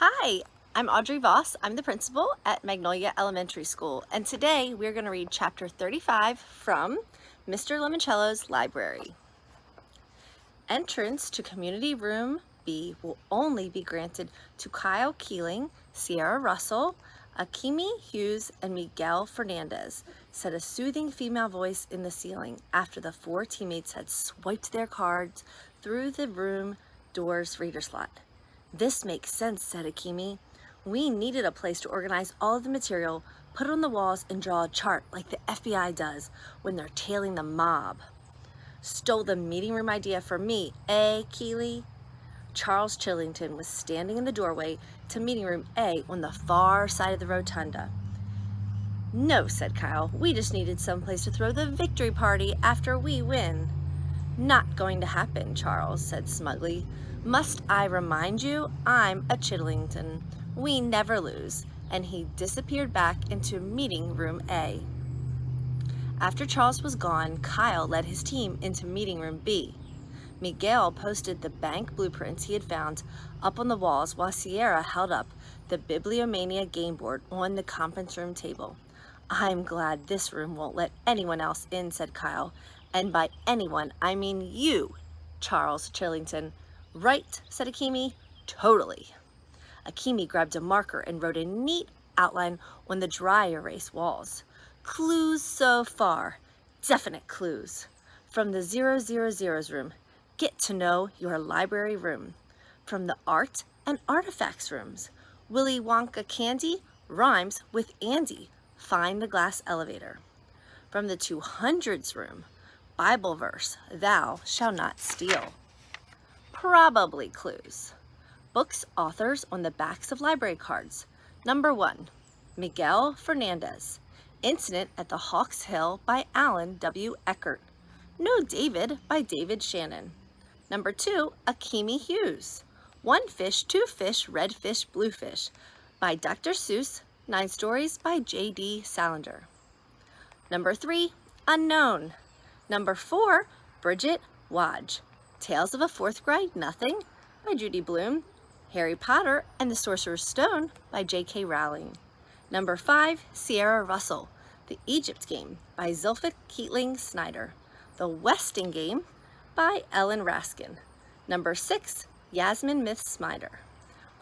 Hi, I'm Audrey Voss. I'm the principal at Magnolia Elementary School, and today we're going to read Chapter 35 from Mr. Lemoncello's library. Entrance to Community Room B will only be granted to Kyle Keeling, Sierra Russell, Akimi Hughes, and Miguel Fernandez, said a soothing female voice in the ceiling after the four teammates had swiped their cards through the room door's reader slot. This makes sense, said Akimi. We needed a place to organize all of the material, put it on the walls, and draw a chart like the FBI does when they're tailing the mob. Stole the meeting room idea from me, eh, Keeley? Charles Chillington was standing in the doorway to meeting room A on the far side of the rotunda. No, said Kyle. We just needed someplace to throw the victory party after we win. Not going to happen, Charles said smugly. Must I remind you, I'm a Chillington. We never lose. And he disappeared back into meeting room A. After Charles was gone, Kyle led his team into meeting room B. Miguel posted the bank blueprints he had found up on the walls while Sierra held up the Bibliomania game board on the conference room table. I'm glad this room won't let anyone else in, said Kyle. And by anyone, I mean you, Charles Chillington. Right, said Akimi. Totally. Akimi grabbed a marker and wrote a neat outline on the dry erase walls. Clues so far. Definite clues. From the 000's room, get to know your library room. From the art and artifacts rooms, Willy Wonka candy rhymes with Andy. Find the glass elevator. From the 200's room, Bible verse, thou shalt not steal. Probably clues. Books authors on the backs of library cards. Number 1, Miguel Fernandez. Incident at the Hawks Hill by Alan W. Eckert. No David by David Shannon. Number 2, Akimi Hughes. One Fish, Two Fish, Red Fish, Blue Fish by Dr. Seuss. 9 Stories by J.D. Salinger. Number 3, Unknown. Number 4, Bridget Wadge. Tales of a Fourth Grade Nothing by Judy Blume. Harry Potter and the Sorcerer's Stone by J.K. Rowling. Number 5, Sierra Russell. The Egypt Game by Zilphic Keatling Snyder. The Westing Game by Ellen Raskin. Number 6, Yasmin Myth Snyder.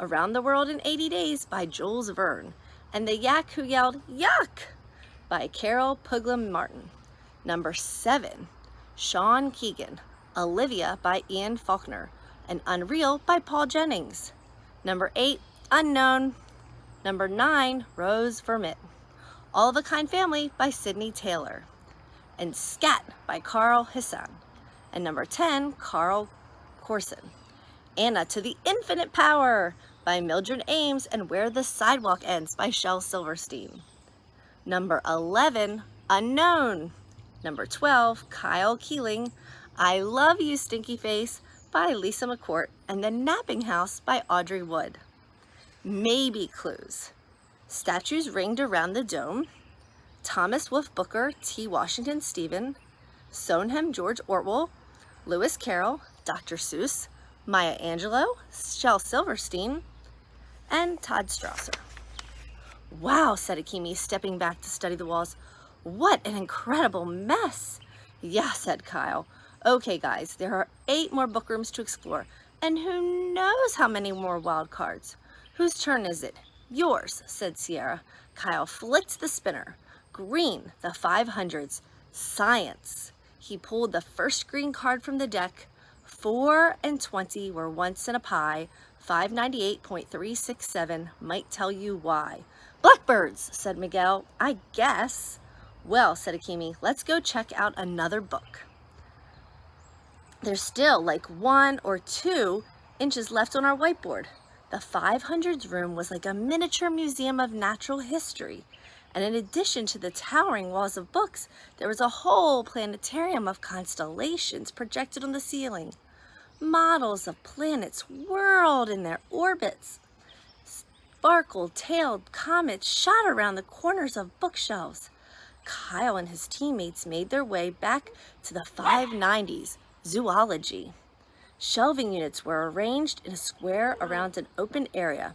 Around the World in 80 Days by Jules Verne. And The Yak Who Yelled Yuck by Carol Puglum Martin. Number 7, Sean Keegan. Olivia by Ian Faulkner. And Unreal by Paul Jennings. Number 8, Unknown. Number 9, Rose Vermette. All of a Kind Family by Sidney Taylor. And Scat by Carl Hissan. And number 10, Carl Corson. Anna to the Infinite Power by Mildred Ames and Where the Sidewalk Ends by Shel Silverstein. Number 11, Unknown. Number 12, Kyle Keeling. I Love You, Stinky Face by Lisa McCourt. And The Napping House by Audrey Wood. Maybe clues. Statues ringed around the dome. Thomas Wolfe Booker, T. Washington Stephen. Sonhem George Orwell. Lewis Carroll, Dr. Seuss. Maya Angelou, Shel Silverstein, and Todd Strasser. Wow, said Akimi, stepping back to study the walls. What an incredible mess. Yeah, said Kyle. Okay, guys, there are 8 more book rooms to explore, and who knows how many more wild cards. Whose turn is it? Yours, said Sierra. Kyle flicked the spinner. Green, the 500s. Science. He pulled the first green card from the deck. 4 and 20 were once in a pie. 598.367 might tell you why. Blackbirds, said Miguel. I guess. Well, said Akimi, let's go check out another book. There's still like 1 or 2 inches left on our whiteboard. The 500s room was like a miniature museum of natural history. And in addition to the towering walls of books, there was a whole planetarium of constellations projected on the ceiling. Models of planets whirled in their orbits. Sparkle-tailed comets shot around the corners of bookshelves. Kyle and his teammates made their way back to the 590s, zoology. Shelving units were arranged in a square around an open area.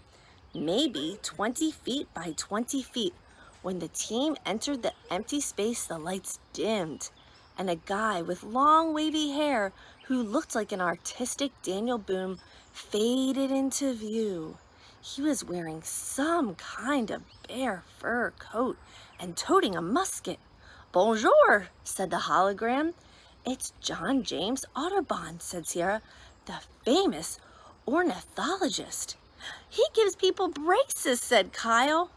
maybe 20 feet by 20 feet. When the team entered the empty space, the lights dimmed, and a guy with long wavy hair who looked like an artistic Daniel Boone faded into view. He was wearing some kind of bear fur coat and toting a musket. "Bonjour," said the hologram. "It's John James Audubon," said Sierra, "the famous ornithologist." "He gives people braces," said Kyle.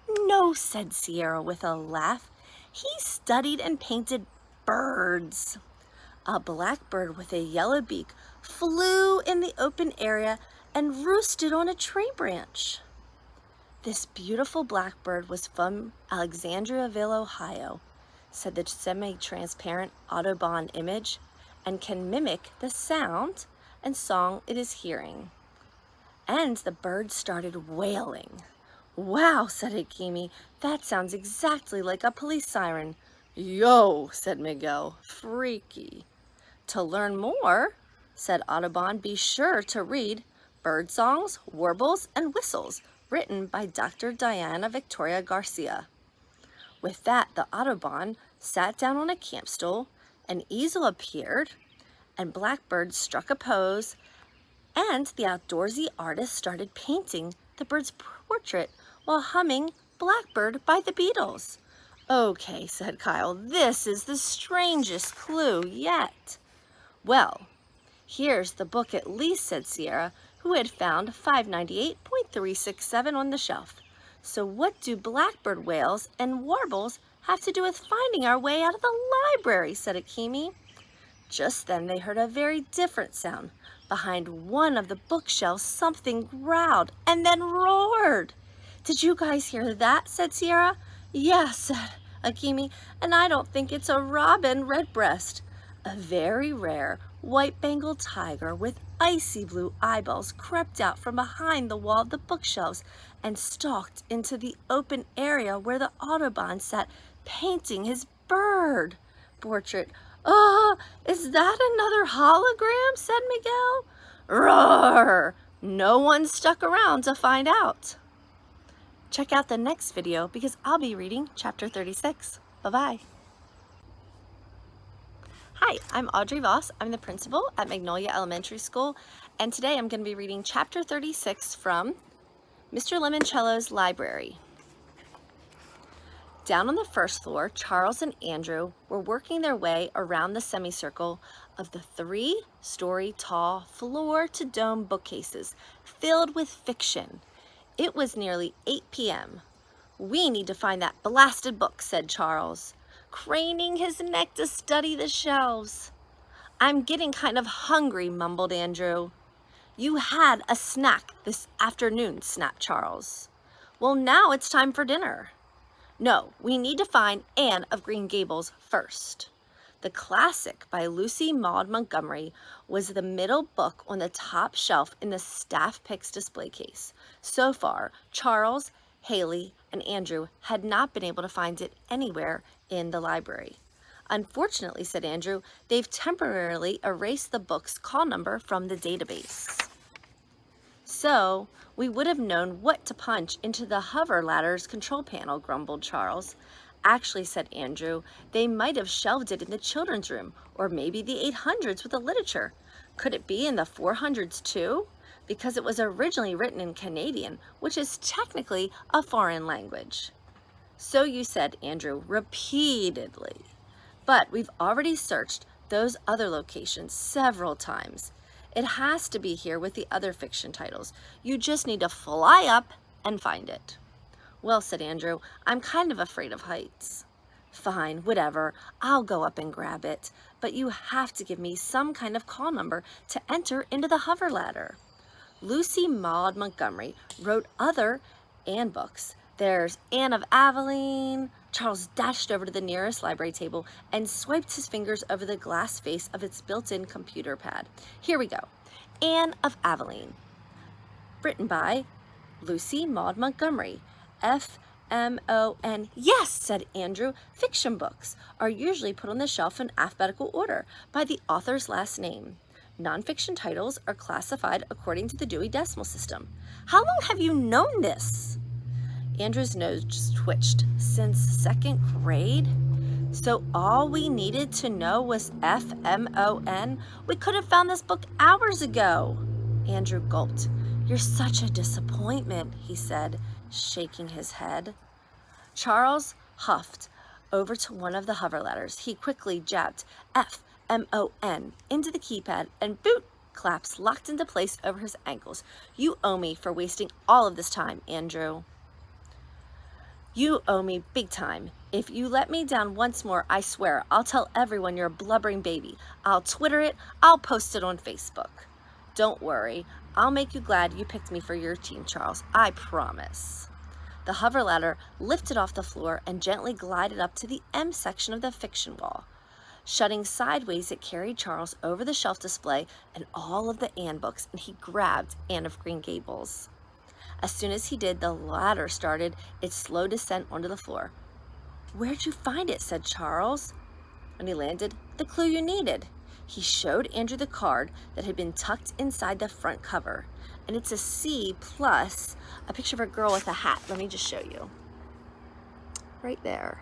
"No," said Sierra with a laugh. "He studied and painted birds." A blackbird with a yellow beak flew in the open area and roosted on a tree branch. "This beautiful blackbird was from Alexandriaville, Ohio," said the semi-transparent Audubon image, "and can mimic the sound and song it is hearing." And the bird started wailing. "Wow," said Hakimi, "that sounds exactly like a police siren." "Yo," said Miguel, "freaky." "To learn more," said Audubon, "be sure to read Bird Songs, Warbles, and Whistles, written by Dr. Diana Victoria Garcia." With that, the Audubon sat down on a camp stool, an easel appeared, and Blackbird struck a pose, and the outdoorsy artist started painting the bird's portrait while humming "Blackbird" by the Beatles. "Okay," said Kyle, "this is the strangest clue yet." "Well, here's the book at least," said Sierra, who had found 598.367 on the shelf. "So what do blackbird wails and warbles have to do with finding our way out of the library?" said Akimi. Just then they heard a very different sound. Behind one of the bookshelves, something growled and then roared. "Did you guys hear that?" said Sierra. "Yes," said Akimi, "and I don't think it's a robin redbreast." A very rare white-Bengal tiger with icy blue eyeballs crept out from behind the wall of the bookshelves and stalked into the open area where the Audubon sat painting his bird portrait. "Oh, is that another hologram?" said Miguel. "Roar!" No one stuck around to find out. Check out the next video because I'll be reading chapter 36. Bye-bye. Hi, I'm Audrey Vohs. I'm the principal at Magnolia Elementary School, and today I'm going to be reading chapter 36 from Mr. Lemoncello's library. Down on the first floor, Charles and Andrew were working their way around the semicircle of the 3-story tall floor-to-dome bookcases filled with fiction. It was nearly 8 p.m. "We need to find that blasted book," said Charles, craning his neck to study the shelves. "I'm getting kind of hungry," mumbled Andrew. "You had a snack this afternoon," snapped Charles. "Well, now it's time for dinner." "No, we need to find Anne of Green Gables first." The classic by Lucy Maud Montgomery was the middle book on the top shelf in the staff picks display case. So far, Charles, Haley, and Andrew had not been able to find it anywhere in the library. "Unfortunately," said Andrew, "they've temporarily erased the book's call number from the database." "So we would have known what to punch into the hover ladder's control panel," grumbled Charles. "Actually," said Andrew, "they might have shelved it in the children's room, or maybe the 800s with the literature. Could it be in the 400s too? Because it was originally written in Canadian, which is technically a foreign language." "So you said," Andrew, repeatedly. "But we've already searched those other locations several times. It has to be here with the other fiction titles. You just need to fly up and find it." "Well," said Andrew, "I'm kind of afraid of heights." "Fine, whatever. I'll go up and grab it. But you have to give me some kind of call number to enter into the hover ladder." Lucy Maud Montgomery wrote other Anne books. There's Anne of Aveline. Charles dashed over to the nearest library table and swiped his fingers over the glass face of its built-in computer pad. "Here we go. Anne of Aveline. Written by Lucy Maud Montgomery. FMON. "Yes," said Andrew. "Fiction books are usually put on the shelf in alphabetical order by the author's last name. Nonfiction titles are classified according to the Dewey Decimal System. How long have you known this? Andrew's nose twitched. Since second grade? So all we needed to know was FMON? We could have found this book hours ago. Andrew gulped. You're such a disappointment, he said, shaking his head. Charles huffed over to one of the hover letters. He quickly jabbed FMON into the keypad, and boot, claps locked into place over his ankles. You owe me for wasting all of this time, Andrew. You owe me big time. If you let me down once more, I swear, I'll tell everyone you're a blubbering baby. I'll Twitter it, I'll post it on Facebook. Don't worry, I'll make you glad you picked me for your team, Charles. I promise. The hover ladder lifted off the floor and gently glided up to the M section of the fiction wall. Shutting sideways, it carried Charles over the shelf display and all of the Anne books, and he grabbed Anne of Green Gables. As soon as he did, the ladder started its slow descent onto the floor. Where'd you find it? Said Charles. When he landed, the clue you needed. He showed Andrew the card that had been tucked inside the front cover. And it's a C plus a picture of a girl with a hat. Let me just show you. Right there.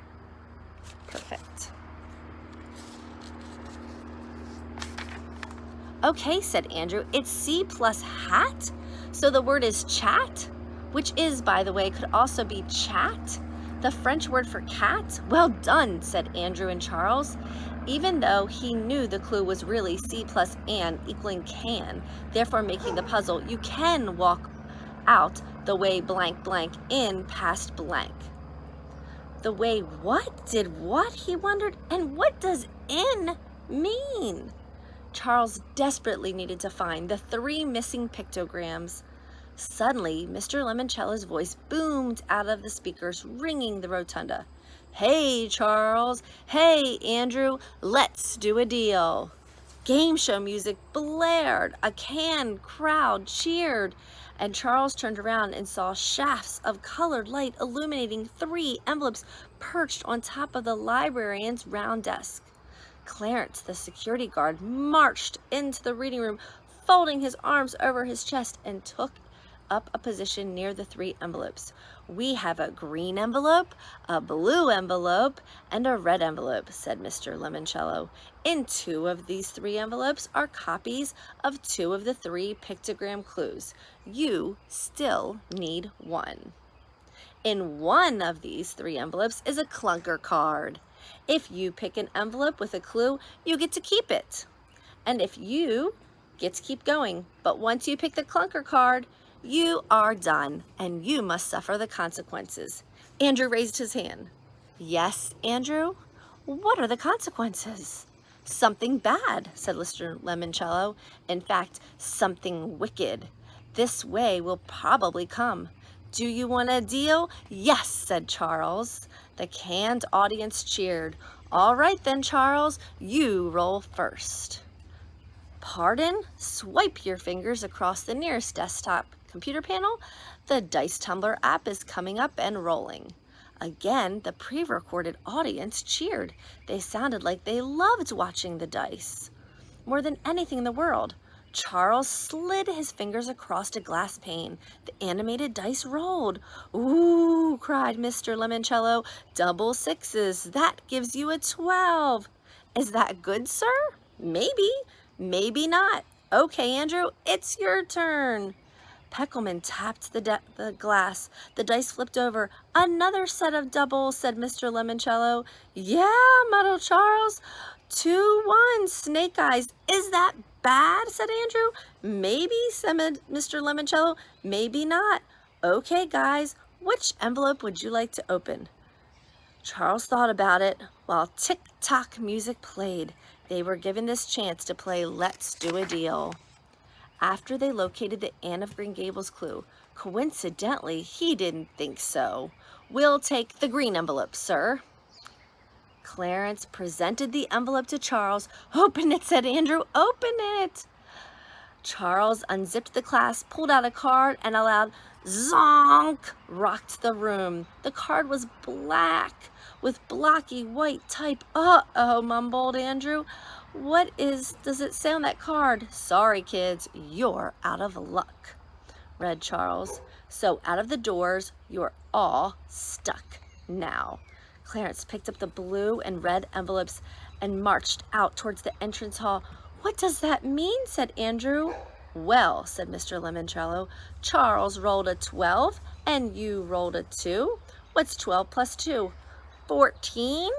Perfect. Okay, said Andrew, it's C plus hat? So the word is chat, which is, by the way, could also be chat, the French word for cat. Well done, said Andrew and Charles. Even though he knew the clue was really C plus Anne equaling can, therefore making the puzzle, you can walk out the way blank blank in past blank. The way what did what, he wondered, and what does in mean? Charles desperately needed to find the 3 missing pictograms. Suddenly, Mr. Lemoncello's voice boomed out of the speakers, ringing the rotunda. Hey, Charles. Hey, Andrew. Let's do a deal. Game show music blared. A canned crowd cheered. And Charles turned around and saw shafts of colored light illuminating 3 envelopes perched on top of the librarian's round desk. Clarence, the security guard, marched into the reading room, folding his arms over his chest, and took up a position near the 3 envelopes. We have a green envelope, a blue envelope, and a red envelope, said Mr. Lemoncello. In 2 of these 3 envelopes are copies of 2 of the 3 pictogram clues. You still need 1. In 1 of these 3 envelopes is a clunker card. If you pick an envelope with a clue, you get to keep it. And if you get to keep going, but once you pick the clunker card, you are done, and you must suffer the consequences. Andrew raised his hand. Yes, Andrew? What are the consequences? Something bad, said Mr. Lemoncello. In fact, something wicked. This way will probably come. Do you want a deal? Yes, said Charles. The canned audience cheered. All right then, Charles, you roll first. Pardon? Swipe your fingers across the nearest desktop computer panel. The Dice Tumbler app is coming up and rolling. Again, the pre-recorded audience cheered. They sounded like they loved watching the dice more than anything in the world. Charles slid his fingers across a glass pane. The animated dice rolled. Ooh, cried Mr. Lemoncello. Double 6s. That gives you a 12. Is that good, sir? Maybe. Maybe not. Okay, Andrew, it's your turn. Peckelman tapped the glass. The dice flipped over. Another set of doubles, said Mr. Lemoncello. Yeah, muddled Charles. 2 1s, snake eyes. Is that bad, said Andrew. Maybe, said Mr. Lemoncello. Maybe not. Okay, guys, which envelope would you like to open? Charles thought about it while tick-tock music played. They were given this chance to play Let's Do a Deal. After they located the Anne of Green Gables clue, coincidentally, he didn't think so. We'll take the green envelope, sir. Clarence presented the envelope to Charles. Open it, said Andrew. Open it. Charles unzipped the class, pulled out a card, and a loud zonk rocked the room. The card was black with blocky white type. Uh-oh, mumbled Andrew. What does it say on that card? Sorry, kids, you're out of luck, read Charles. So out of the doors, you're all stuck now. Clarence picked up the blue and red envelopes and marched out towards the entrance hall. What does that mean? Said Andrew. Well, said Mr. Lemoncello, Charles rolled a 12 and you rolled a 2. What's 12 plus 2? 14?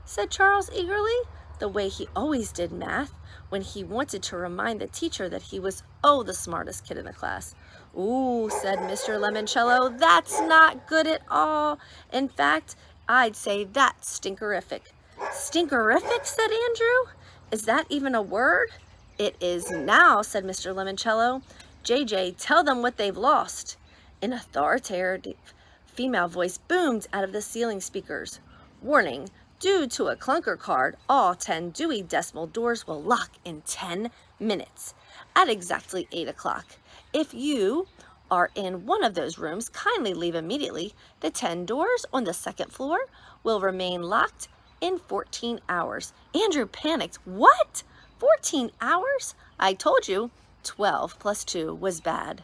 Said Charles eagerly, the way he always did math when he wanted to remind the teacher that he was the smartest kid in the class. Ooh, said Mr. Lemoncello, that's not good at all. In fact, I'd say that's stinkerific. Stinkerific, said Andrew. Is that even a word? It is now, said Mr. Lemoncello. JJ, tell them what they've lost. An authoritative female voice boomed out of the ceiling speakers. Warning, due to a clunker card, all 10 Dewey Decimal doors will lock in 10 minutes at exactly 8 o'clock. If you are in one of those rooms, kindly leave immediately. The 10 doors on the second floor will remain locked in 14 hours. Andrew panicked. What? 14 hours? I told you 12 plus 2 was bad.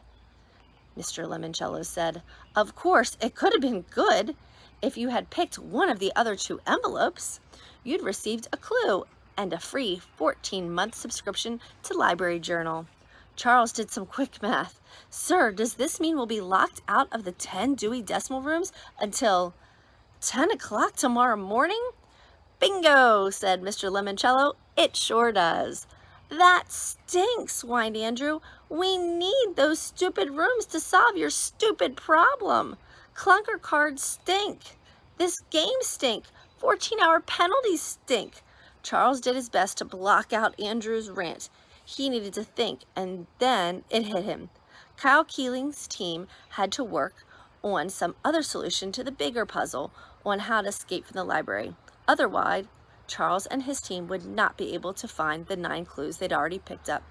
Mr. Lemoncello said, of course, it could have been good. If you had picked one of the other 2 envelopes, you'd received a clue and a free 14-month subscription to Library Journal. Charles did some quick math. Sir, does this mean we'll be locked out of the 10 Dewey Decimal rooms until 10 o'clock tomorrow morning? Bingo, said Mr. Lemoncello. It sure does. That stinks, whined Andrew. We need those stupid rooms to solve your stupid problem. Clunker cards stink. This game stink. 14-hour penalties stink. Charles did his best to block out Andrew's rant. He needed to think, and then it hit him. Kyle Keeling's team had to work on some other solution to the bigger puzzle on how to escape from the library. Otherwise, Charles and his team would not be able to find the 9 clues they'd already picked up.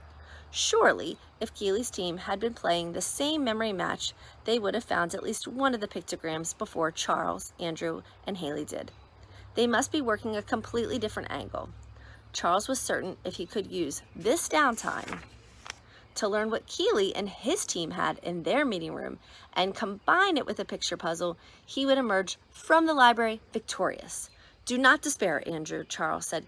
Surely, if Keeley's team had been playing the same memory match, they would have found at least one of the pictograms before Charles, Andrew, and Haley did. They must be working a completely different angle. Charles was certain if he could use this downtime to learn what Keeley and his team had in their meeting room and combine it with a picture puzzle, he would emerge from the library victorious. Do not despair, Andrew, Charles said